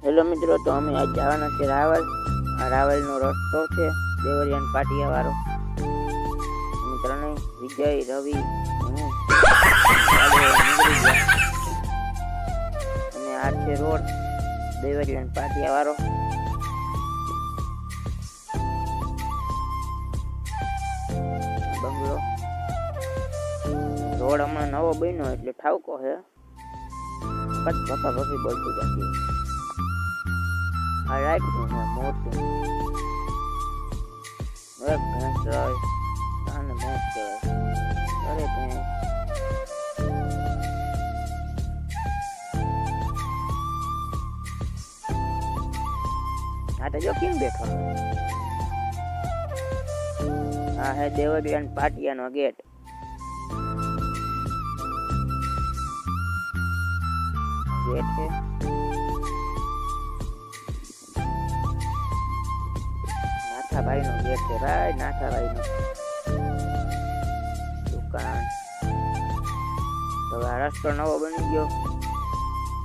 Hello મિત્રો, તો અમે આજ જવાના છે રાવલ. આ રાવલનો રસ્તો છે દેવરિયાન પાટિયા વાળો. મિત્રને વિજય, રવિ, હું અને આ છે રોડ દેવરિયાન પાટિયા વાળો. બંગલો રોડ હમણાં નવો બન્યો એટલે ઠાવકો છે. પપ્પા પપ્પી બોલતી જતી. આ રાઈટ નું છે મોટું. એક ભેંસ રહે આને ભેંસ કહેવાય. અરે ભેંસ આ તો જો કેમ બેઠો. આ હે દેવરિયાન પાટિયાનો ગેટ. ગેટ છે નાથાભાઈ નો ગેટ છે ભાઈ. નાથાભાઈ નો દુકાન. તો આ રસ્તો નવો બની ગયો.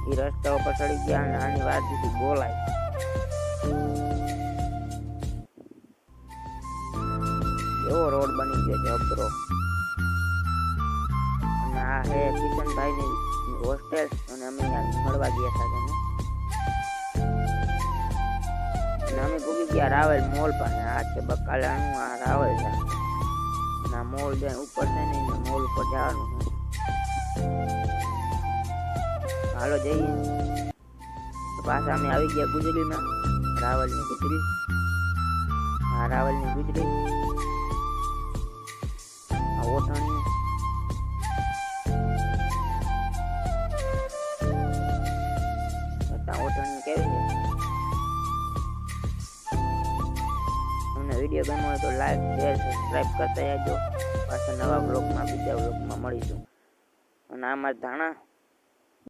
એ રસ્તા ઉપર ચડી ગયા અને આની વાતથી બોલાય. એવો રોડ બની ગયો છે અબરો. અને આ હે કિશનભાઈ ની હોસ્ટેલ. અને અમે મળવા ગયા હતા તેને. અને અમે પૂગી ગયા રાવલ મોલ પાસે. આ છે બકાલાનું. આ રાવલ છે. ના મોલ જાય ઉપર છે ને મોલ ઉપર જવાનું છે. હાલો જઈએ. તો પાછા અમે આવી ગયા ગુજરીમાં. રાવલની ગુજરી. આ રાવલની ગુજરી. આ ઓઠાણી. ઓઠાણી કેવી છે. અમને વિડીયો ગમ્યો હોય તો લાઈક, શેર, સબસ્ક્રાઈબ કરતા રહેજો. પાછા નવા બ્લોગમાં બીજા બ્લોગમાં મળીશું. અને આમાં ધાણા